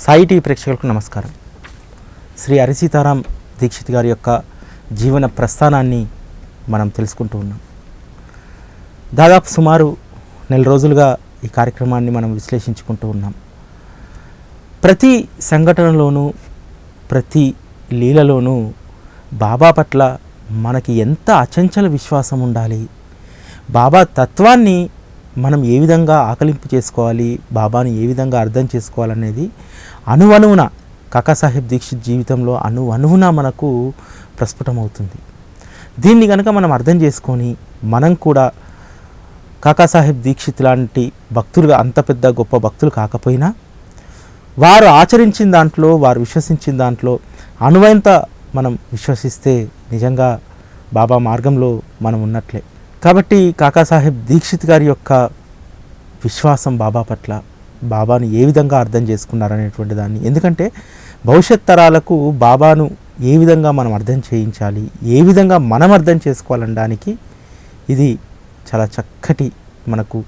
Sai TV ప్రేక్షకులకు నమస్కారం. శ్రీ హరి సీతారాం దీక్షిత్ గారి యొక్క జీవన ప్రస్థానాన్ని మనం తెలుసుకుంటూ ఉన్నాం. దాదాపు సుమారు నెల రోజులుగా ఈ కార్యక్రమాన్ని మనం విశ్లేషించుకుంటూ ఉన్నాం. ప్రతి సంఘటనలోనూ ప్రతి లీలలోనూ బాబా పట్ల మనకి ఎంత అచంచల విశ్వాసం ఉండాలి, బాబా తత్వాన్ని మనం ఏ విధంగా ఆకలింపు చేసుకోవాలి, బాబాని ఏ విధంగా అర్థం చేసుకోవాలనేది అణువణువున కాకాసాహెబ్ దీక్షిత్ జీవితంలో అణువణువున మనకు ప్రస్ఫుటమవుతుంది. దీన్ని కనుక మనం అర్థం చేసుకొని మనం కూడా కాకాసాహెబ్ దీక్షిత్ లాంటి భక్తులుగా, అంత పెద్ద గొప్ప భక్తులు కాకపోయినా వారు ఆచరించిన దాంట్లో, వారు విశ్వసించిన దాంట్లో అణువంత మనం విశ్వసిస్తే నిజంగా బాబా మార్గంలో మనం ఉన్నట్లే. కాబట్టి కాకాసాహెబ్ దీక్షిత్ గారి యొక్క విశ్వాసం బాబా పట్ల, బాబాను ఏ విధంగా అర్థం చేసుకున్నారనేటువంటి దాన్ని, ఎందుకంటే భవిష్యత్ తరాలకు బాబాను ఏ విధంగా మనం అర్థం చేయించాలి, ఏ విధంగా మనం అర్థం చేసుకోవాలనడానికి ఇది చాలా చక్కటి మనకు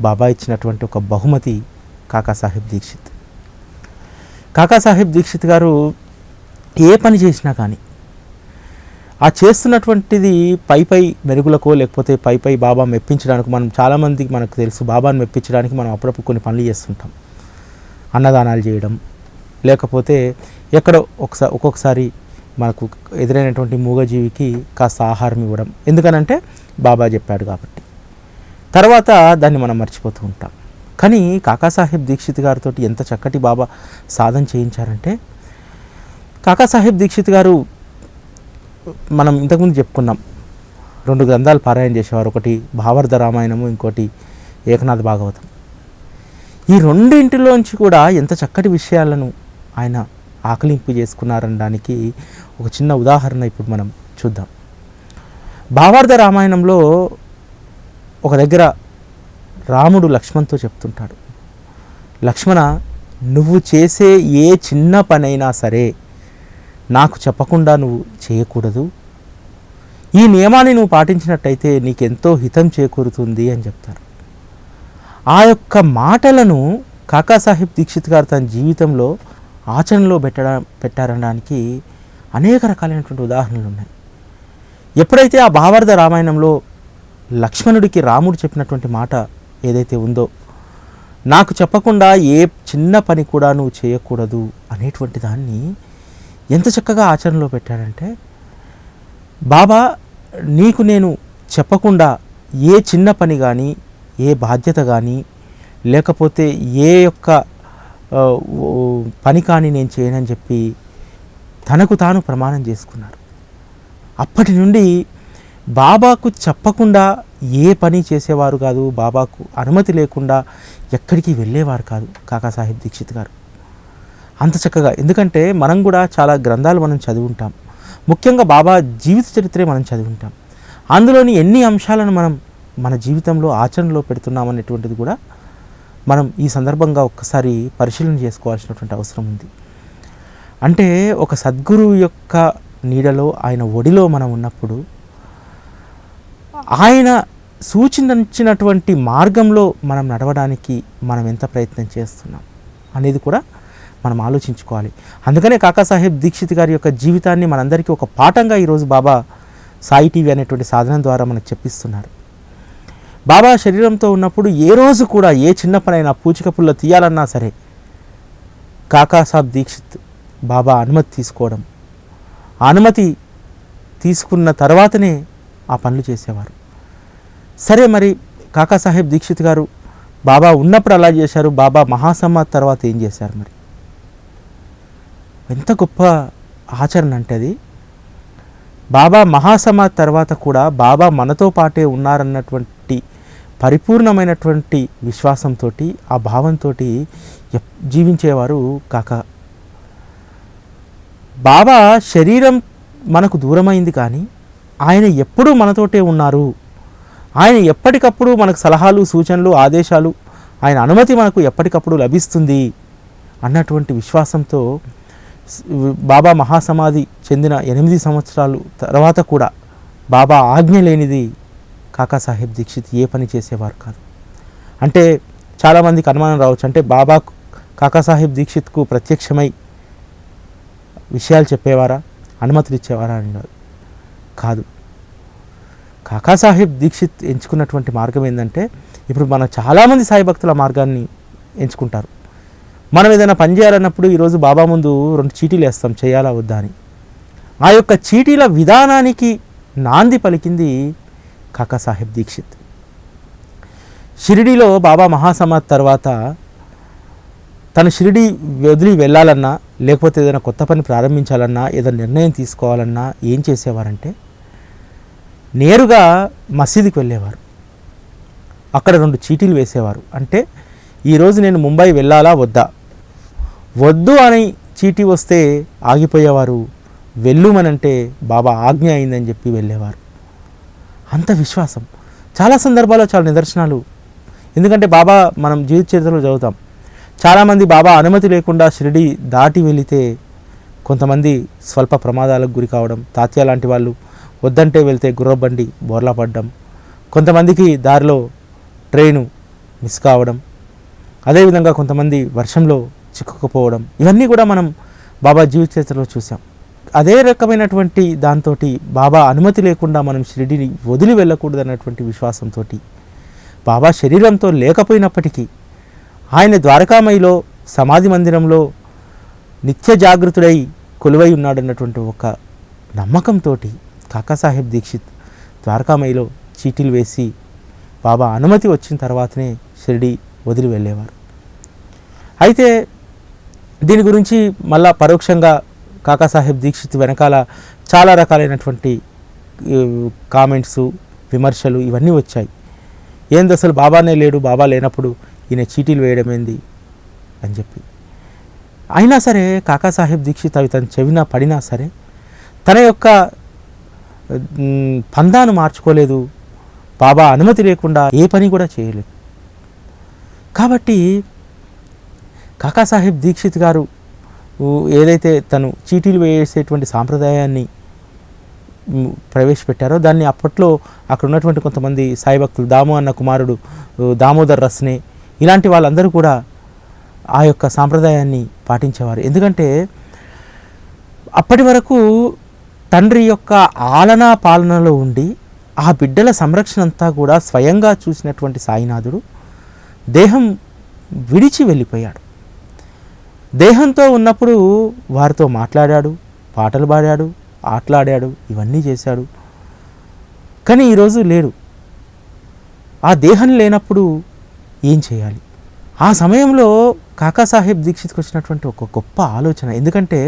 బాబా ఇచ్చినటువంటి ఒక బహుమతి కాకాసాహెబ్ దీక్షిత్. కాకాసాహెబ్ దీక్షిత్ గారు ఏ పని చేసినా కానీ ఆ చేస్తున్నటువంటిది పై మెరుగులకో లేకపోతే పై బాబా మెప్పించడానికి, మనం చాలామందికి మనకు తెలుసు బాబాను మెప్పించడానికి మనం అప్పుడప్పుడు కొన్ని పనులు చేస్తుంటాం. అన్నదానాలు చేయడం, లేకపోతే ఎక్కడో ఒక్కొక్కసారి మనకు ఎదురైనటువంటి మూగజీవికి కాస్త ఆహారం ఇవ్వడం, ఎందుకనంటే బాబా చెప్పాడు కాబట్టి. తర్వాత దాన్ని మనం మర్చిపోతూ ఉంటాం. కానీ కాకాసాహెబ్ దీక్షిత్ గారితో ఎంత చక్కటి బాబా సాధన చేయించారంటే, కాకాసాహెబ్ దీక్షిత్ గారు మనం ఇంతకుముందు చెప్పుకున్నాం, 2 గ్రంథాలు పారాయణ చేసేవారు. ఒకటి భావార్థ రామాయణము, ఇంకోటి ఏకనాథ భాగవతం. ఈ రెండింటిలోంచి కూడా ఎంత చక్కటి విషయాలను ఆయన ఆకలింపు చేసుకున్నారనడానికి ఒక చిన్న ఉదాహరణ ఇప్పుడు మనం చూద్దాం. భావార్థ రామాయణంలో ఒక దగ్గర రాముడు లక్ష్మణ్తో చెప్తుంటాడు, లక్ష్మణ, నువ్వు చేసే ఏ చిన్న పనైనా సరే నాకు చెప్పకుండా నువ్వు చేయకూడదు. ఈ నియమాన్ని నువ్వు పాటించినట్టయితే నీకెంతో హితం చేకూరుతుంది అని చెప్తారు. ఆ యొక్క మాటలను కాకాసాహెబ్ దీక్షిత్ గారు తన జీవితంలో ఆచరణలో పెట్టారనడానికి అనేక రకాలైనటువంటి ఉదాహరణలు ఉన్నాయి. ఎప్పుడైతే ఆ భావార్థ రామాయణంలో లక్ష్మణుడికి రాముడు చెప్పినటువంటి మాట ఏదైతే ఉందో, నాకు చెప్పకుండా ఏ చిన్న పని కూడా నువ్వు చేయకూడదు అనేటువంటి దాన్ని ఎంత చక్కగా ఆచరణలో పెట్టాడంటే, బాబా నీకు నేను చెప్పకుండా ఏ చిన్న పని కానీ, ఏ బాధ్యత కానీ, లేకపోతే ఏ యొక్క పని కానీ నేను చేయనని చెప్పి తనకు తాను ప్రమాణం చేసుకున్నారు. అప్పటి నుండి బాబాకు చెప్పకుండా ఏ పని చేసేవారు కాదు, బాబాకు అనుమతి లేకుండా ఎక్కడికి వెళ్ళేవారు కాదు కాకాసాహెబ్ దీక్షిత్ గారు. అంత చక్కగా, ఎందుకంటే మనం కూడా చాలా గ్రంథాలు మనం చదివి ఉంటాం, ముఖ్యంగా బాబా జీవిత చరిత్రే మనం చదివి ఉంటాం. అందులోని ఎన్ని అంశాలను మనం మన జీవితంలో ఆచరణలో పెడుతున్నాం అనేటువంటిది కూడా మనం ఈ సందర్భంగా ఒక్కసారి పరిశీలన చేసుకోవాల్సినటువంటి అవసరం ఉంది. అంటే ఒక సద్గురువు యొక్క నీడలో, ఆయన ఒడిలో మనం ఉన్నప్పుడు ఆయన సూచించినటువంటి మార్గంలో మనం నడవడానికి మనం ఎంత ప్రయత్నం చేస్తున్నాం అనేది కూడా మనం ఆలోచించుకోవాలి. అందుకనే కాకాసాహెబ్ దీక్షిత్ గారి యొక్క జీవితాన్ని మనందరికీ ఒక పాఠంగా ఈరోజు బాబా సాయి టీవీ అనేటువంటి సాధనం ద్వారా మనకు చెప్పిస్తున్నారు. బాబా శరీరంతో ఉన్నప్పుడు ఏ రోజు కూడా ఏ చిన్న పనైనా పూచిక పుల్ల తీయాలన్నా సరే కాకాసాహెబ్ దీక్షిత్ బాబా అనుమతి తీసుకోవడం, ఆ అనుమతి తీసుకున్న తర్వాతనే ఆ పనులు చేసేవారు. సరే, మరి కాకాసాహెబ్ దీక్షిత్ గారు బాబా ఉన్నప్పుడు అలా చేశారు, బాబా మహాసమాధి తర్వాత ఏం చేశారు? మరి ఎంత గొప్ప ఆచరణ అంటే అది. బాబా మహాసమాధి తర్వాత కూడా బాబా మనతో పాటే ఉన్నారన్నటువంటి పరిపూర్ణమైనటువంటి విశ్వాసంతో, ఆ భావంతో జీవించేవారు కాకా. బాబా శరీరం మనకు దూరమైంది కానీ ఆయన ఎప్పుడూ మనతోటే ఉన్నారు. ఆయన ఎప్పటికప్పుడు మనకు సలహాలు, సూచనలు, ఆదేశాలు, ఆయన అనుమతి మనకు ఎప్పటికప్పుడు లభిస్తుంది అన్నటువంటి విశ్వాసంతో బాబా మహాసమాధి చెందిన 8 సంవత్సరాలు తర్వాత కూడా బాబా ఆజ్ఞ లేనిది కాకాసాహెబ్ దీక్షిత్ ఏ పని చేసేవారు కాదు. అంటే చాలామందికి అనుమానం రావచ్చు, అంటే బాబా కాకాసాహెబ్ దీక్షిత్కు ప్రత్యక్షమై విషయాలు చెప్పేవారా, అనుమతులు ఇచ్చేవారా అని కాదు. కాకాసాహెబ్ దీక్షిత్ ఎంచుకున్నటువంటి మార్గం ఏంటంటే, ఇప్పుడు మన చాలామంది సాయి భక్తుల మార్గాన్ని ఎంచుకుంటారు. మనం ఏదైనా పని చేయాలన్నప్పుడు ఈరోజు బాబా ముందు 2 చీటీలు వేస్తాం, చేయాలా వద్దా అని. ఆ యొక్క చీటీల విధానానికి నాంది పలికింది కాకాసాహెబ్ దీక్షిత్. షిరిడీలో బాబా మహాసమాధి తర్వాత తను షిరిడీ వదిలి వెళ్ళాలన్నా, లేకపోతే ఏదైనా కొత్త పని ప్రారంభించాలన్నా, ఏదైనా నిర్ణయం తీసుకోవాలన్నా ఏం చేసేవారంటే నేరుగా మసీదుకి వెళ్ళేవారు. అక్కడ 2 చీటీలు వేసేవారు. అంటే ఈరోజు నేను ముంబై వెళ్ళాలా వద్దా, వద్దు అని చీటీ వస్తే ఆగిపోయేవారు, వెళ్ళుమనంటే బాబా ఆజ్ఞ అయిందని చెప్పి వెళ్ళేవారు. అంత విశ్వాసం. చాలా సందర్భాల్లో చాలా నిదర్శనాలు. ఎందుకంటే బాబా మనం జీవిత చరిత్రలో చదువుతాం, చాలామంది బాబా అనుమతి లేకుండా షిరిడి దాటి వెళితే కొంతమంది స్వల్ప ప్రమాదాలకు గురి కావడం, తాత్య లాంటి వాళ్ళు వద్దంటే వెళ్తే గుర్రబండి బోర్లా పడ్డం, కొంతమందికి దారిలో ట్రైను మిస్ కావడం, అదేవిధంగా కొంతమంది వర్షంలో చిక్కుకుపోవడం, ఇవన్నీ కూడా మనం బాబా జీవిత చరిత్రలో చూసాం. అదే రకమైనటువంటి దాంతో బాబా అనుమతి లేకుండా మనం షిరిడిని వదిలి వెళ్ళకూడదు అన్నటువంటి విశ్వాసంతో బాబా శరీరంతో లేకపోయినప్పటికీ ఆయన ద్వారకామయిలో సమాధి మందిరంలో నిత్య జాగృతుడై కొలువై ఉన్నాడన్నటువంటి ఒక నమ్మకంతో కాకాసాహెబ్ దీక్షిత్ ద్వారకామయిలో చీటీలు వేసి బాబా అనుమతి వచ్చిన తర్వాతనే షిరిడి వదిలి వెళ్ళేవారు. అయితే దీని గురించి మళ్ళా పరోక్షంగా కాకాసాహెబ్ దీక్షిత్ వెనకాల చాలా రకాలైనటువంటి కామెంట్స్, విమర్శలు ఇవన్నీ వచ్చాయి. ఏంది అసలు బాబానే లేడు, బాబా లేనప్పుడు ఈయన చీటీలు వేయడం ఏంది అని చెప్పి. అయినా సరే కాకాసాహెబ్ దీక్షిత్ అవి తన చెవిన పడినా సరే తన యొక్క పందాను మార్చుకోలేదు, బాబా అనుమతి లేకుండా ఏ పని కూడా చేయలేదు. కాబట్టి కాకాసాహెబ్ దీక్షిత్ గారు ఏదైతే తను చీటీలు వేసేటువంటి సాంప్రదాయాన్ని ప్రవేశపెట్టారో దాన్ని అప్పట్లో అక్కడ ఉన్నటువంటి కొంతమంది సాయి భక్తులు, దాము అన్న కుమారుడు దామోదర్ రస్నే, ఇలాంటి వాళ్ళందరూ కూడా ఆ యొక్క సాంప్రదాయాన్ని పాటించేవారు. ఎందుకంటే అప్పటి వరకు తండ్రి యొక్క ఆలనా పాలనలో ఉండి ఆ బిడ్డల సంరక్షణ అంతా కూడా స్వయంగా చూసినటువంటి సాయినాథుడు దేహం విడిచి వెళ్ళిపోయాడు. దేహంతో ఉన్నప్పుడు వారితో మాట్లాడాడు, పాటలు పాడాడు, ఆటలాడాడు, ఇవన్నీ చేశాడు. కానీ ఈరోజు లేడు. ఆ దేహం లేనప్పుడు ఏం చేయాలి? ఆ సమయంలో కాకాసాహెబ్ దీక్షిత్కి వచ్చినటువంటి ఒక గొప్ప ఆలోచన. ఎందుకంటే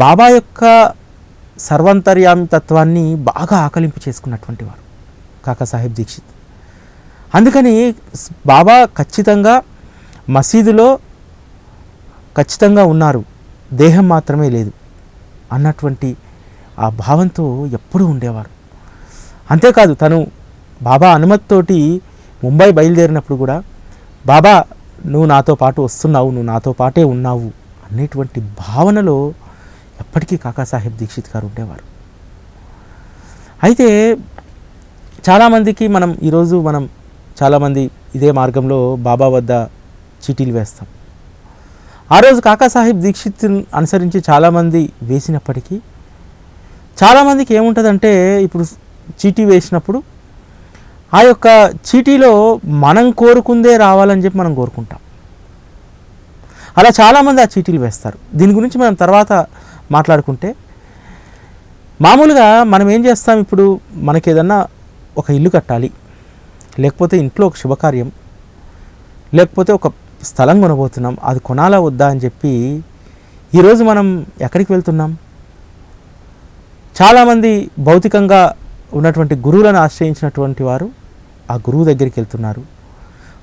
బాబా యొక్క సర్వాంతర్యామి తత్వాన్ని బాగా ఆకలింపు చేసుకున్నటువంటి వారు కాకాసాహెబ్ దీక్షిత్. అందుకని బాబా ఖచ్చితంగా మసీదులో ఖచ్చితంగా ఉన్నారు, దేహం మాత్రమే లేదు అన్నటువంటి ఆ భావంతో ఎప్పుడూ ఉండేవారు. అంతేకాదు తను బాబా అనుమతితోటి ముంబై బయలుదేరినప్పుడు కూడా బాబా నువ్వు నాతో పాటు వస్తున్నావు, నువ్వు నాతో పాటే ఉన్నావు అనేటువంటి భావనలో ఎప్పటికీ కాకాసాహెబ్ దీక్షిత్ గారు ఉండేవారు. అయితే చాలామందికి ఈరోజు మనం చాలామంది ఇదే మార్గంలో బాబా వద్ద చీటీలు వేస్తాం. ఆ రోజు కాకాసాహెబ్ దీక్షిత్ అనుసరించి చాలామంది వేసినప్పటికీ చాలామందికి ఏముంటుందంటే, ఇప్పుడు చీటీ వేసినప్పుడు ఆ యొక్క చీటీలో మనం కోరుకుందే రావాలని చెప్పి మనం కోరుకుంటాం. అలా చాలామంది ఆ చీటీలు వేస్తారు. దీని గురించి మనం తర్వాత మాట్లాడుకుంటే, మామూలుగా మనం ఏం చేస్తాం, ఇప్పుడు మనకి ఏదన్నా ఒక ఇల్లు కట్టాలి, లేకపోతే ఇంట్లో ఒక శుభకార్యం, లేకపోతే ఒక స్థలం కొనబోతున్నాం, అది కొనాలా వద్దా అని చెప్పి ఈరోజు మనం ఎక్కడికి వెళ్తున్నాం? చాలామంది భౌతికంగా ఉన్నటువంటి గురువులను ఆశ్రయించినటువంటి వారు ఆ గురువు దగ్గరికి వెళ్తున్నారు,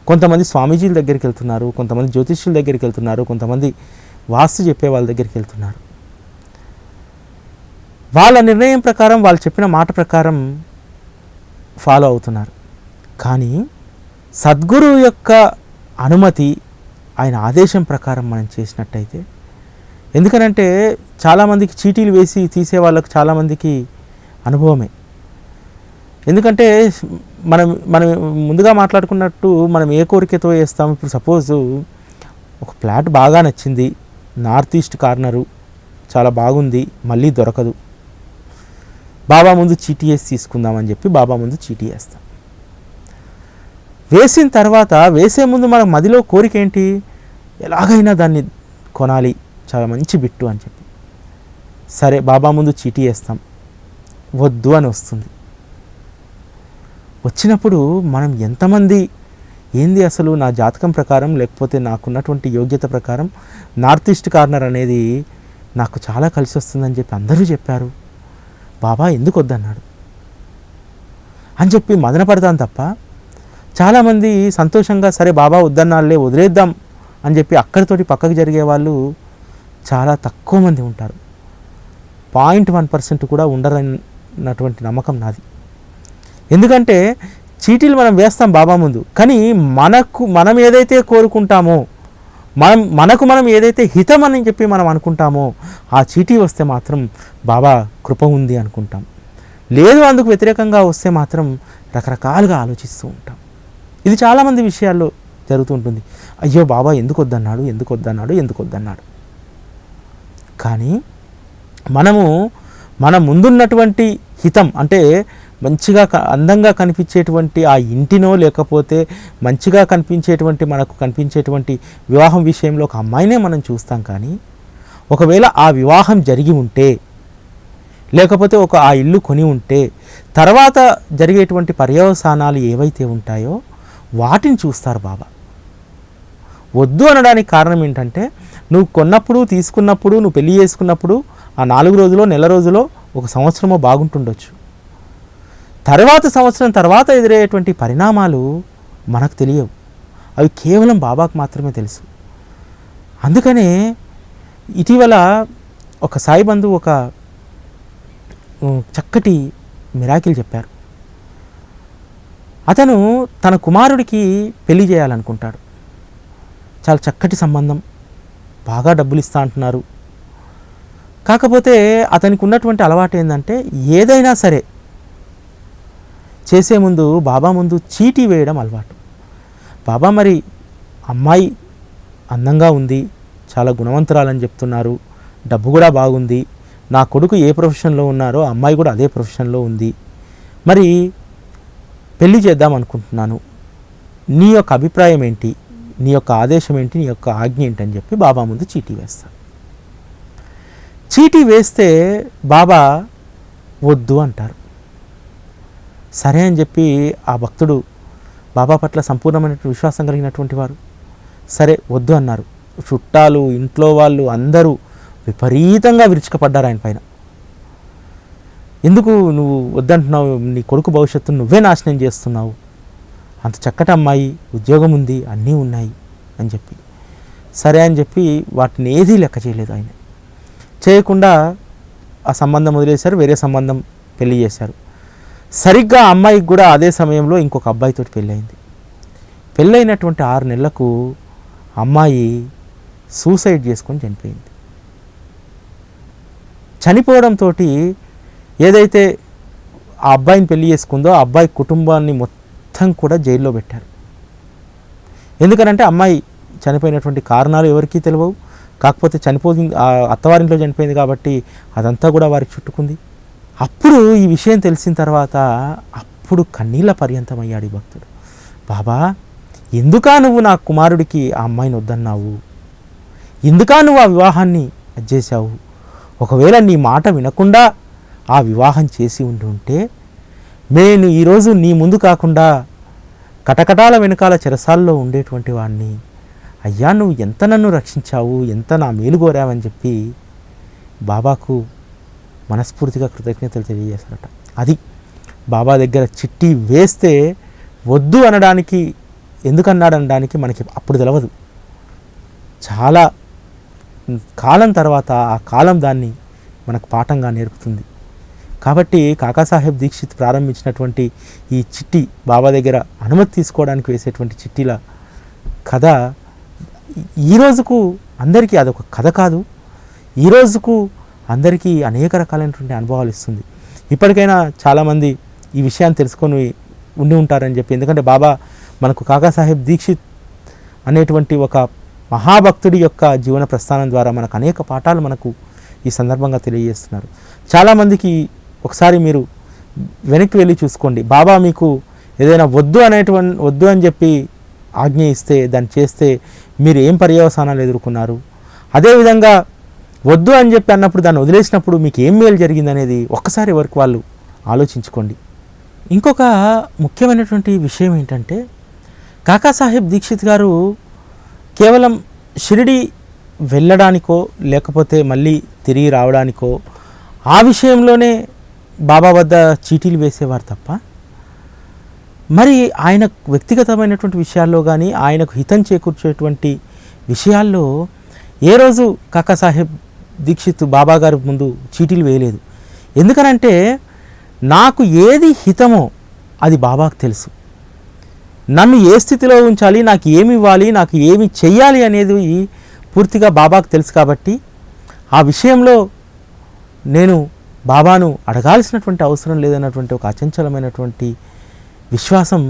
కొంతమంది స్వామీజీల దగ్గరికి వెళ్తున్నారు, కొంతమంది జ్యోతిష్యుల దగ్గరికి వెళ్తున్నారు, కొంతమంది వాస్తు చెప్పే వాళ్ళ దగ్గరికి వెళ్తున్నారు. వాళ్ళ నిర్ణయం ప్రకారం, వాళ్ళు చెప్పిన మాట ప్రకారం ఫాలో అవుతున్నారు. కానీ సద్గురువు యొక్క అనుమతి, ఆయన ఆదేశం ప్రకారం మనం చేసినట్టయితే, ఎందుకనంటే చాలామందికి చీటీలు వేసి తీసే వాళ్ళకు చాలామందికి అనుభవమే. ఎందుకంటే మనం ముందుగా మాట్లాడుకున్నట్టు మనం ఏ కోరికతో వేస్తాం. ఇప్పుడు సపోజు ఒక ఫ్లాట్ బాగా నచ్చింది, నార్త్ ఈస్ట్ కార్నరు, చాలా బాగుంది, మళ్ళీ దొరకదు. బాబా ముందు చీటీ వేసి తీసుకుందామని చెప్పి బాబా ముందు చీటీ వేస్తాం. వేసిన తర్వాత వేసే ముందు మన మదిలో కోరిక ఏంటి? ఎలాగైనా దాన్ని కొనాలి, చాలా మంచి బిట్టు అని చెప్పి. సరే బాబా ముందు చీటీ వేస్తాం, వద్దు అని వస్తుంది. వచ్చినప్పుడు మనం ఎంతమంది ఏంది అసలు నా జాతకం ప్రకారం లేకపోతే నాకున్నటువంటి యోగ్యత ప్రకారం నార్త్ ఈస్ట్ కార్నర్ అనేది నాకు చాలా కలిసి వస్తుందని చెప్పి అందరూ చెప్పారు, బాబా ఎందుకు వద్దన్నాడు అని చెప్పి మదన పడతాం తప్ప, చాలామంది సంతోషంగా సరే బాబా వద్దన్నాళ్ళే వదిలేద్దాం అని చెప్పి అక్కడితోటి పక్కకు జరిగే వాళ్ళు చాలా తక్కువ మంది ఉంటారు. 0.1% కూడా ఉండరన్నటువంటి నమ్మకం నాది. ఎందుకంటే చీటీలు మనం వేస్తాం బాబా ముందు, కానీ మనం ఏదైతే కోరుకుంటామో, మనం ఏదైతే హితం అని చెప్పి మనం అనుకుంటామో ఆ చీటీ వస్తే మాత్రం బాబా కృప ఉంది అనుకుంటాం. లేదు అందుకు వ్యతిరేకంగా వస్తే మాత్రం రకరకాలుగా ఆలోచిస్తూ ఉంటాం. ఇది చాలామంది విషయాల్లో జరుగుతుంటుంది. అయ్యో బాబా ఎందుకు వద్దన్నాడు. కానీ మన ముందున్నటువంటి హితం అంటే మంచిగా అందంగా కనిపించేటువంటి ఆ ఇంటినో లేకపోతే మంచిగా మనకు కనిపించేటువంటి వివాహం విషయంలో ఒక అమ్మాయినే మనం చూస్తాం. కానీ ఒకవేళ ఆ వివాహం జరిగి ఉంటే లేకపోతే ఆ ఇల్లు కొని ఉంటే తర్వాత జరిగేటువంటి పర్యవసానాలు ఏవైతే ఉంటాయో వాటిని చూస్తారు బాబా. వద్దు అనడానికి కారణం ఏంటంటే నువ్వు కొన్నప్పుడు, తీసుకున్నప్పుడు, నువ్వు పెళ్లి చేసుకున్నప్పుడు ఆ 4 రోజులో, నెల రోజులో, 1 సంవత్సరమో బాగుంటుండొచ్చు. సంవత్సరం తర్వాత ఎదురయ్యేటువంటి పరిణామాలు మనకు తెలియవు, అవి కేవలం బాబాకు మాత్రమే తెలుసు. అందుకనే ఇటీవల ఒక సాయి బంధు ఒక చక్కటి మిరాకిల్ చెప్పారు. అతను తన కుమారుడికి పెళ్లి చేయాలనుకుంటాడు. చాలా చక్కటి సంబంధం, బాగా డబ్బులు ఇస్తా అంటున్నారు. కాకపోతే అతనికి ఉన్నటువంటి అలవాటు ఏంటంటే ఏదైనా సరే చేసే ముందు బాబా ముందు చీటీ వేయడం అలవాటు. బాబా మరి అమ్మాయి అందంగా ఉంది, చాలా గుణవంతురాలని చెప్తున్నారు, డబ్బు కూడా బాగుంది, నా కొడుకు ఏ ప్రొఫెషన్లో ఉన్నారో అమ్మాయి కూడా అదే ప్రొఫెషన్లో ఉంది, మరి పెళ్లి చేద్దాం అనుకుంటున్నాను, నీ యొక్క అభిప్రాయం ఏంటి, నీ యొక్క ఆదేశం ఏంటి, నీ యొక్క ఆజ్ఞ ఏంటి అని చెప్పి బాబా ముందు చీటీ వేస్తాడు. చీటీ వేస్తే బాబా వద్దు అంటారు. సరే అని చెప్పి ఆ భక్తుడు బాబా పట్ల సంపూర్ణమైన విశ్వాసం కలిగినటువంటి వారు సరే వద్దు అన్నారు. చుట్టాలు, ఇంట్లో వాళ్ళు అందరూ విపరీతంగా విరుచుకపడ్డారు ఆయన పైన. ఎందుకు నువ్వు వద్దంటున్నావు, నీ కొడుకు భవిష్యత్తును నువ్వే నాశనం చేస్తున్నావు, అంత చక్కటి అమ్మాయి, ఉద్యోగం ఉంది, అన్నీ ఉన్నాయి అని చెప్పి సరే అని చెప్పి వాటిని ఏదీ లెక్క చేయలేదు. ఆయన చేయకుండా ఆ సంబంధం వదిలేశారు, వేరే సంబంధం పెళ్లి చేశారు. సరిగ్గా అమ్మాయికి కూడా అదే సమయంలో ఇంకొక అబ్బాయితో పెళ్ళయింది. పెళ్ళైనటువంటి 6 నెలలకు అమ్మాయి సూసైడ్ చేసుకొని చనిపోయింది. చనిపోవడంతో ఏదైతే ఆ అబ్బాయిని పెళ్లి చేసుకుందో ఆ అబ్బాయి కుటుంబాన్ని మొత్తం కూడా జైల్లో పెట్టారు. ఎందుకనంటే అమ్మాయి చనిపోయినటువంటి కారణాలు ఎవరికీ తెలియవు, కాకపోతే చనిపోయింది అత్తవారింట్లో చనిపోయింది కాబట్టి అదంతా కూడా వారికి చుట్టుకుంది. అప్పుడు ఈ విషయం తెలిసిన తర్వాత అప్పుడు కన్నీళ్ళ పర్యంతమయ్యాడు ఈ భక్తుడు. బాబా ఎందుకా నువ్వు నా కుమారుడికి ఆ అమ్మాయిని వద్దన్నావు, ఎందుకా నువ్వు ఆ వివాహాన్ని చేశావు, ఒకవేళ నీ మాట వినకుండా ఆ వివాహం చేసి ఉంటే నేను ఈరోజు నీ ముందు కాకుండా కటకటాల వెనకాల చెరసాల్లో ఉండేటువంటి వాడిని. అయ్యా నువ్వు ఎంత నన్ను రక్షించావు, ఎంత నా మేలు కోరావని చెప్పి బాబాకు మనస్ఫూర్తిగా కృతజ్ఞతలు తెలియజేశారట. అది బాబా దగ్గర చిట్టి వేస్తే వద్దు అనడానికి, ఎందుకన్నాడు అనడానికి మనకి అప్పుడు తెలియదు. చాలా కాలం తర్వాత ఆ కాలం దాన్ని మనకు పాఠంగా నేర్పుతుంది. కాబట్టి కాకాసాహెబ్ దీక్షిత్ ప్రారంభించినటువంటి ఈ చిట్టి, బాబా దగ్గర అనుమతి తీసుకోవడానికి వేసేటువంటి చిట్టీల కథ ఈ రోజుకు అందరికీ అదొక కథ కాదు, ఈ రోజుకు అందరికీ అనేక రకాలైనటువంటి అనుభవాలు ఇస్తుంది. ఇప్పటికైనా చాలామంది ఈ విషయాన్ని తెలుసుకొని ఉండి ఉంటారని చెప్పి, ఎందుకంటే బాబా మనకు కాకాసాహెబ్ దీక్షిత్ అనేటువంటి ఒక మహాభక్తుడి యొక్క జీవన ప్రస్థానం ద్వారా మనకు అనేక పాఠాలు మనకు ఈ సందర్భంగా తెలియజేస్తున్నారు. చాలామందికి ఒకసారి మీరు వెనక్కి వెళ్ళి చూసుకోండి, బాబా మీకు ఏదైనా వద్దు అని చెప్పి ఆజ్ఞ ఇస్తే దాన్ని చేస్తే మీరు ఏం పర్యవసానాలు ఎదుర్కొన్నారు, అదేవిధంగా వద్దు అని చెప్పి అన్నప్పుడు దాన్ని వదిలేసినప్పుడు మీకు ఏం మేలు జరిగిందనేది ఒక్కసారి వరకు వాళ్ళు ఆలోచించుకోండి. ఇంకొక ముఖ్యమైనటువంటి విషయం ఏంటంటే, కాకాసాహెబ్ దీక్షిత్ గారు కేవలం షిరిడి వెళ్ళడానికో లేకపోతే మళ్ళీ తిరిగి రావడానికో ఆ విషయంలోనే బాబా వద్ద చీటీలు వేసేవారు తప్ప, మరి ఆయన వ్యక్తిగతమైనటువంటి విషయాల్లో కానీ ఆయనకు హితం చేకూర్చేటువంటి విషయాల్లో ఏ రోజు కాకాసాహెబ్ దీక్షిత్ బాబా గారి ముందు చీటీలు వేయలేదు. ఎందుకనంటే నాకు ఏది హితమో అది బాబాకు తెలుసు, నన్ను ఏ స్థితిలో ఉంచాలి, నాకు ఏమి ఇవ్వాలి, నాకు ఏమి చెయ్యాలి అనేది పూర్తిగా బాబాకు తెలుసు. కాబట్టి ఆ విషయంలో నేను బాబాను అడగాల్సినటువంటి అవసరం లేదన్నటువంటి ఒక అచంచలమైనటువంటి విశ్వాసం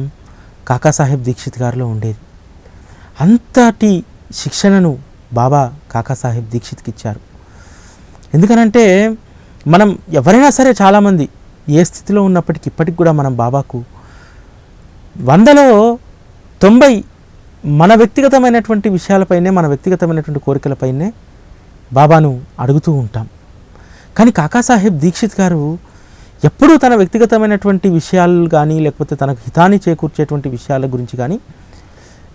కాకాసాహెబ్ దీక్షిత్ గారిలో ఉండేది. అంతటి శిక్షణను బాబా కాకాసాహెబ్ దీక్షిత్కి ఇచ్చారు. ఎందుకనంటే మనం ఎవరైనా సరే చాలామంది ఏ స్థితిలో ఉన్నప్పటికీ ఇప్పటికి కూడా మనం బాబాకు 100లో 90 మన వ్యక్తిగతమైనటువంటి విషయాలపైనే, మన వ్యక్తిగతమైనటువంటి కోరికలపైనే బాబాను అడుగుతూ ఉంటాం. కానీ కాకాసాహెబ్ దీక్షిత్ గారు ఎప్పుడూ తన వ్యక్తిగతమైనటువంటి విషయాలు కానీ లేకపోతే తనకు హితాన్ని చేకూర్చేటువంటి విషయాల గురించి కానీ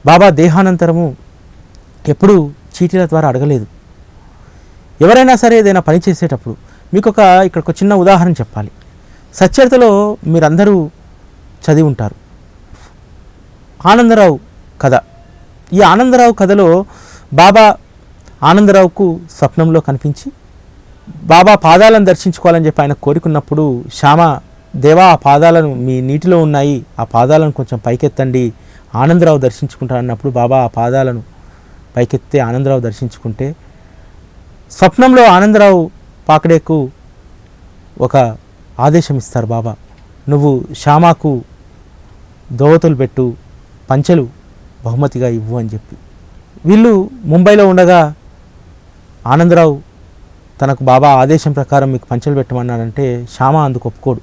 బాబా దేహానంతరము ఎప్పుడూ చీటీల ద్వారా అడగలేదు. ఎవరైనా సరే ఏదైనా పని చేసేటప్పుడు మీకు ఇక్కడ ఒక చిన్న ఉదాహరణ చెప్పాలి. సచ్చరితలో మీరందరూ చదివి ఉంటారు, ఆనందరావు కథ. ఈ ఆనందరావు కథలో బాబా ఆనందరావుకు స్వప్నంలో కనిపించి బాబా పాదాలను దర్శించుకోవాలని చెప్పి ఆయన కోరుకున్నప్పుడు, శ్యామ దేవా ఆ పాదాలను మీ నీటిలో ఉన్నాయి, ఆ పాదాలను కొంచెం పైకెత్తండి, ఆనందరావు దర్శించుకుంటానన్నప్పుడు బాబా ఆ పాదాలను పైకెత్తే ఆనందరావు దర్శించుకుంటే, స్వప్నంలో ఆనందరావు పాకడేకు ఒక ఆదేశం ఇస్తారు బాబా, నువ్వు శ్యామాకు దోవతులు పెట్టు, పంచెలు బహుమతిగా ఇవ్వు అని చెప్పి. వీళ్ళు ముంబైలో ఉండగా ఆనందరావు తనకు బాబా ఆదేశం ప్రకారం మీకు పంచెలు పెట్టమన్నాడంటే శ్యామ అందుకు ఒప్పుకోడు.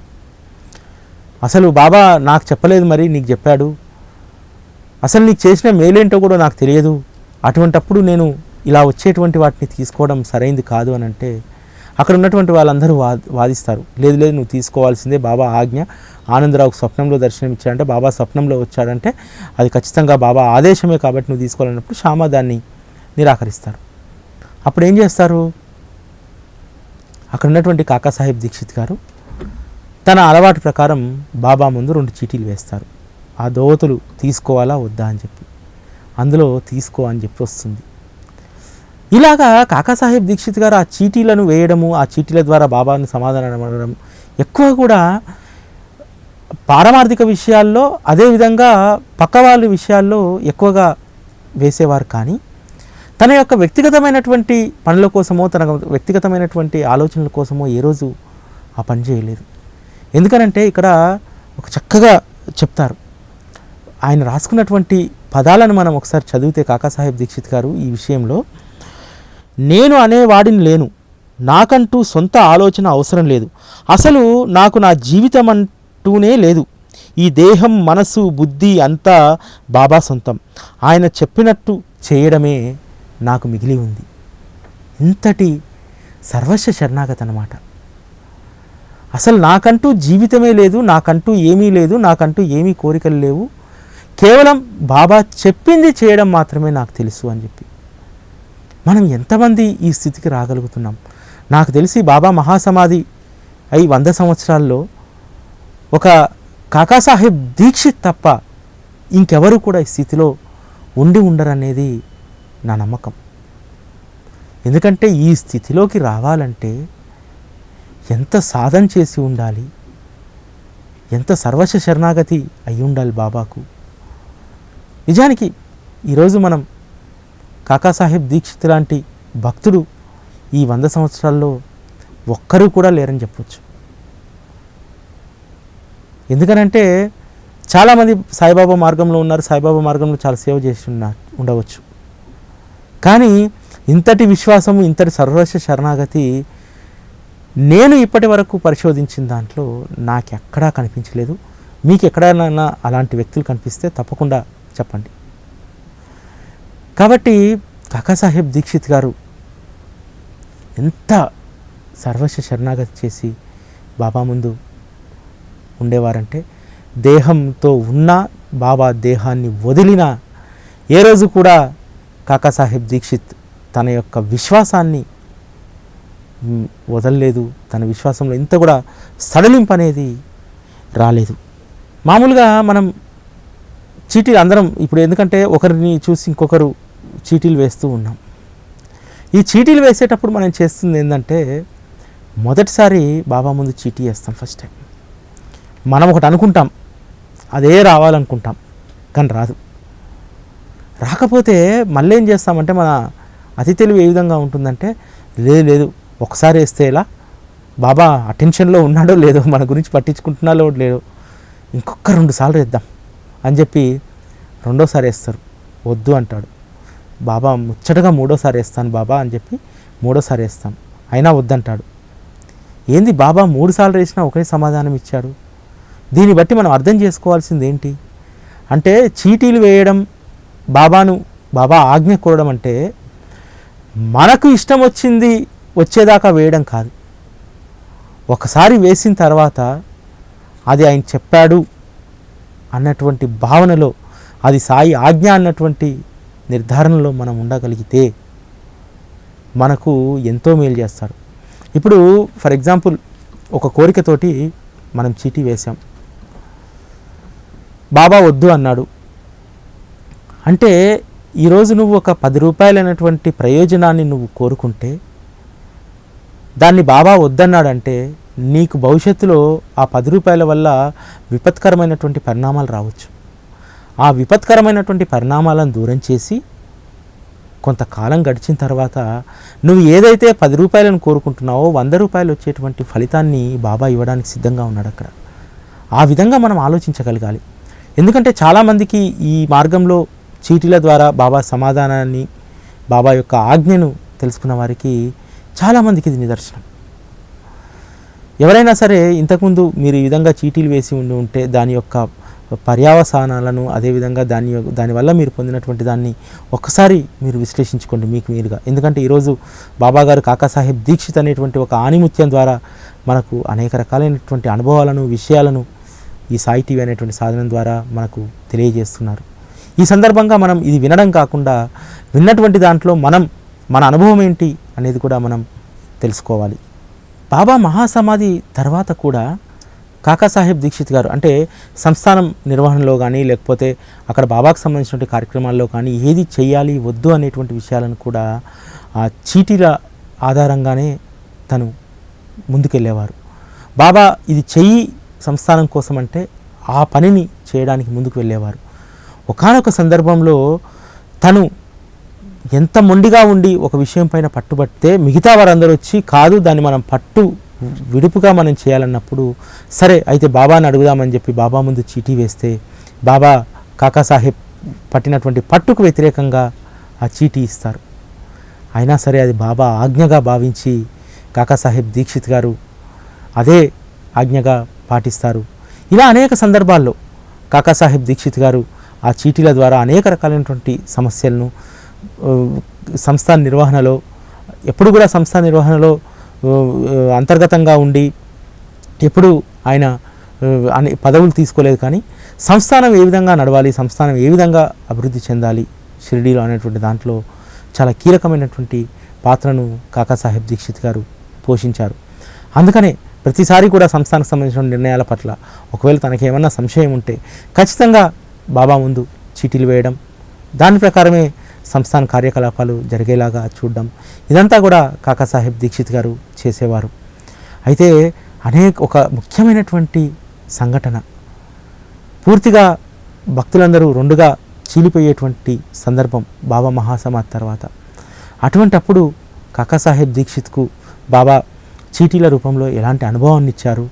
అసలు బాబా నాకు చెప్పలేదు, మరి నీకు చెప్పాడు, అసలు నీకు చేసిన మేలేంటో కూడా నాకు తెలియదు, అటువంటప్పుడు నేను ఇలా వచ్చేటువంటి వాటిని తీసుకోవడం సరైంది కాదు అని అంటే అక్కడ ఉన్నటువంటి వాళ్ళందరూ వాదిస్తారు, లేదు లేదు నువ్వు తీసుకోవాల్సిందే, బాబా ఆజ్ఞ, ఆనందరావుకు స్వప్నంలో దర్శనం ఇచ్చాడంటే, బాబా స్వప్నంలో వచ్చాడంటే అది ఖచ్చితంగా బాబా ఆదేశమే కాబట్టి నువ్వు తీసుకోవాలన్నప్పుడు శ్యామ దాన్ని నిరాకరిస్తారు. అప్పుడు ఏం చేస్తారు, అక్కడ ఉన్నటువంటి కాకాసాహెబ్ దీక్షిత్ గారు తన అలవాటు ప్రకారం బాబా ముందు 2 చీటీలు వేస్తారు. ఆ దోవతులు తీసుకోవాలా వద్దా అని చెప్పి, అందులో తీసుకో అని చెప్పి వస్తుంది. ఇలాగా కాకాసాహెబ్ దీక్షిత్ గారు ఆ చీటీలను వేయడము, ఆ చీటీల ద్వారా బాబాను సమాధానం అడగడం ఎక్కువ కూడా పారమార్థిక విషయాల్లో, అదేవిధంగా పక్క వాళ్ళ విషయాల్లో ఎక్కువగా వేసేవారు. కానీ తన యొక్క వ్యక్తిగతమైనటువంటి పనుల కోసమో, తన వ్యక్తిగతమైనటువంటి ఆలోచనల కోసమో ఏ రోజు ఆ పని చేయలేదు. ఎందుకనంటే ఇక్కడ ఒక చక్కగా చెప్తారు, ఆయన రాసుకున్నటువంటి పదాలను మనం ఒకసారి చదివితే కాకాసాహెబ్ దీక్షిత్ గారు ఈ విషయంలో, నేను అనేవాడిని లేను, నాకంటూ సొంత ఆలోచన అవసరం లేదు, అసలు నాకు నా జీవితం అంటూనే లేదు, ఈ దేహం మనసు బుద్ధి అంతా బాబా సొంతం, ఆయన చెప్పినట్టు చేయడమే నాకు మిగిలి ఉంది. ఇంతటి సర్వస్వ శరణాగతి అన్నమాట. అసలు నాకంటూ జీవితమే లేదు, నాకంటూ ఏమీ లేదు, నాకంటూ ఏమీ కోరికలు లేవు, కేవలం బాబా చెప్పింది చేయడం మాత్రమే నాకు తెలుసు అని చెప్పి. మనం ఎంతమంది ఈ స్థితికి రాగలుగుతున్నాం? నాకు తెలిసి బాబా మహాసమాధి అయి 100 సంవత్సరాల్లో ఒక కాకాసాహెబ్ దీక్షిత్ తప్ప ఇంకెవరు కూడా ఈ స్థితిలో ఉండరనేది నా నమ్మకం. ఎందుకంటే ఈ స్థితిలోకి రావాలంటే ఎంత సాధన చేసి ఉండాలి, ఎంత సర్వస్వ శరణాగతి అయి ఉండాలి బాబాకు. నిజానికి ఈరోజు మనం కాకాసాహెబ్ దీక్షిత్ లాంటి భక్తుడు ఈ 100 సంవత్సరాల్లో ఒక్కరూ కూడా లేరని చెప్పొచ్చు. ఎందుకనంటే చాలామంది సాయిబాబా మార్గంలో ఉన్నారు, సాయిబాబా మార్గంలో చాలా సేవ చేసి ఉండవచ్చు. కానీ ఇంతటి విశ్వాసము, ఇంతటి సర్వస్వ శరణాగతి నేను ఇప్పటి వరకు పరిశోధించిన దాంట్లో నాకెక్కడా కనిపించలేదు. మీకు ఎక్కడైనా అలాంటి వ్యక్తులు కనిపిస్తే తప్పకుండా చెప్పండి. కాబట్టి కాకాసాహెబ్ దీక్షిత్ గారు ఎంత సర్వస్వ శరణాగతి చేసి బాబా ముందు ఉండేవారంటే, దేహంతో ఉన్న బాబా దేహాన్ని వదిలిన ఏ రోజు కూడా కాకాసాహెబ్ దీక్షిత్ తన యొక్క విశ్వాసాన్ని వదలలేదు. తన విశ్వాసంలో ఇంత కూడా సడలింపు అనేది రాలేదు. మామూలుగా మనం చీటీలు అందరం ఇప్పుడు, ఎందుకంటే ఒకరిని చూసి ఇంకొకరు చీటీలు వేస్తూ ఉన్నాం. ఈ చీటీలు వేసేటప్పుడు మనం చేస్తుంది ఏంటంటే, మొదటిసారి బాబా ముందు చీటీ వేస్తాం. ఫస్ట్ టైం మనం ఒకటి అనుకుంటాం, అదే రావాలనుకుంటాం, కానీ రాదు. రాకపోతే మళ్ళీ ఏం చేస్తామంటే, మన అతి తెలివి ఏ విధంగా ఉంటుందంటే, లేదు ఒకసారి వేస్తే ఇలా బాబా అటెన్షన్లో ఉన్నాడో లేదో, మన గురించి పట్టించుకుంటున్నాడో లేదో, ఇంకొక 2 సార్లు వేద్దాం అని చెప్పి రెండోసారి వేస్తారు. వద్దు అంటాడు బాబా. ముచ్చటగా 3వ సారి వేస్తాను బాబా అని చెప్పి 3వ సారి వేస్తాం, అయినా వద్దంటాడు. ఏంది బాబా 3 సార్లు వేసినా ఒకే సమాధానం ఇచ్చాడు? దీన్ని బట్టి మనం అర్థం చేసుకోవాల్సింది ఏంటి అంటే, చీటీలు వేయడం, బాబా ఆజ్ఞ కోరడం అంటే మనకు ఇష్టం వచ్చింది వచ్చేదాకా వేయడం కాదు. ఒకసారి వేసిన తర్వాత అది ఆయన చెప్పాడు అన్నటువంటి భావనలో, అది సాయి ఆజ్ఞ అన్నటువంటి నిర్ధారణలో మనం ఉండగలిగితే మనకు ఎంతో మేలు చేస్తాడు. ఇప్పుడు ఫర్ ఎగ్జాంపుల్ ఒక కోరికతోటి మనం చీటీ వేసాం, బాబా వద్దు అన్నాడు అంటే, ఈరోజు నువ్వు ఒక 10 రూపాయలైనటువంటి ప్రయోజనాన్ని నువ్వు కోరుకుంటే, దాన్ని బాబా వద్దన్నాడంటే నీకు భవిష్యత్తులో ఆ 10 రూపాయల వల్ల విపత్కరమైనటువంటి పరిణామాలు రావచ్చు. ఆ విపత్కరమైనటువంటి పరిణామాలను దూరం చేసి కొంతకాలం గడిచిన తర్వాత నువ్వు ఏదైతే 10 రూపాయలను కోరుకుంటున్నావో 100 రూపాయలు వచ్చేటువంటి ఫలితాన్ని బాబా ఇవ్వడానికి సిద్ధంగా ఉన్నాడు అక్కడ. ఆ విధంగా మనం ఆలోచించగలగాలి. ఎందుకంటే చాలామందికి ఈ మార్గంలో చీటీల ద్వారా బాబా సమాధానాన్ని, బాబా యొక్క ఆజ్ఞను తెలుసుకున్న వారికి చాలామందికి ఇది నిదర్శనం. ఎవరైనా సరే ఇంతకుముందు మీరు ఈ విధంగా చీటీలు వేసి ఉంటే దాని యొక్క పర్యావసానాలను, అదేవిధంగా దానివల్ల మీరు పొందినటువంటి దాన్ని ఒక్కసారి మీరు విశ్లేషించుకోండి మీకు మీరుగా. ఎందుకంటే ఈరోజు బాబా గారు కాకాసాహెబ్ దీక్షిత్ అనేటువంటి ఒక ఆణిముత్యం ద్వారా మనకు అనేక రకాలైనటువంటి అనుభవాలను, విషయాలను ఈ సాయి టీవీ అనేటువంటి సాధనం ద్వారా మనకు తెలియజేస్తున్నారు. ఈ సందర్భంగా మనం ఇది వినడం కాకుండా విన్నటువంటి దాంట్లో మన అనుభవం ఏంటి అనేది కూడా మనం తెలుసుకోవాలి. బాబా మహాసమాధి తర్వాత కూడా కాకాసాహెబ్ దీక్షిత్ గారు అంటే సంస్థానం నిర్వహణలో కానీ, లేకపోతే అక్కడ బాబాకు సంబంధించినటువంటి కార్యక్రమాల్లో కానీ ఏది చేయాలి వద్దు అనేటువంటి విషయాలను కూడా ఆ చీటీల ఆధారంగానే తను ముందుకెళ్ళేవారు. బాబా ఇది చెయ్యి సంస్థానం కోసం అంటే ఆ పనిని చేయడానికి ముందుకు వెళ్ళేవారు. ఒకానొక సందర్భంలో తను ఎంత మొండిగా ఉండి ఒక విషయం పైన పట్టుబడితే మిగతా వారందరూ వచ్చి కాదు దాన్ని మనం విడుపుగా మనం చేయాలన్నప్పుడు, సరే అయితే బాబాని అడుగుదామని చెప్పి బాబా ముందు చీటీ వేస్తే బాబా కాకాసాహెబ్ పట్టినటువంటి పట్టుకు వ్యతిరేకంగా ఆ చీటీ ఇస్తారు. అయినా సరే అది బాబా ఆజ్ఞగా భావించి కాకాసాహెబ్ దీక్షిత్ గారు అదే ఆజ్ఞగా పాటిస్తారు. ఇలా అనేక సందర్భాల్లో కాకాసాహెబ్ దీక్షిత్ గారు ఆ చీటీల ద్వారా అనేక రకాలైనటువంటి సమస్యలను సంస్థాన నిర్వహణలో ఎప్పుడు కూడా సంస్థాన నిర్వహణలో అంతర్గతంగా ఉండి ఎప్పుడు ఆయన పదవులు తీసుకోలేదు. కానీ సంస్థానం ఏ విధంగా నడవాలి, సంస్థానం ఏ విధంగా అభివృద్ధి చెందాలి షిరిడీలో అనేటువంటి దాంట్లో చాలా కీలకమైనటువంటి పాత్రను కాకాసాహెబ్ దీక్షిత్ గారు పోషించారు. అందుకనే ప్రతిసారి కూడా సంస్థానికి సంబంధించిన నిర్ణయాల పట్ల ఒకవేళ తనకేమన్నా సంశయం ఉంటే ఖచ్చితంగా బాబా ముందు చీటీలు వేయడం, దాని ప్రకారమే సంస్థాన కార్యకలాపాలు జరిగేలాగా చూడడం, ఇదంతా కూడా కాకాసాహెబ్ దీక్షిత్ గారు చేసేవారు. అయితే ఒక ముఖ్యమైనటువంటి సంఘటన, పూర్తిగా భక్తులందరూ రెండుగా చీలిపోయేటువంటి సందర్భం బాబా మహాసమాధి తర్వాత. అటువంటి అప్పుడు కాకాసాహెబ్ దీక్షిత్కు బాబా చీటీల రూపంలో ఎలాంటి అనుభవాన్ని ఇచ్చారు,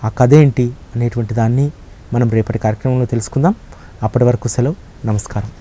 ఆ కథ ఏంటి అనేటువంటి దాన్ని మనం రేపటి కార్యక్రమంలో తెలుసుకుందాం. అప్పటి వరకు సెలవు, నమస్కారం.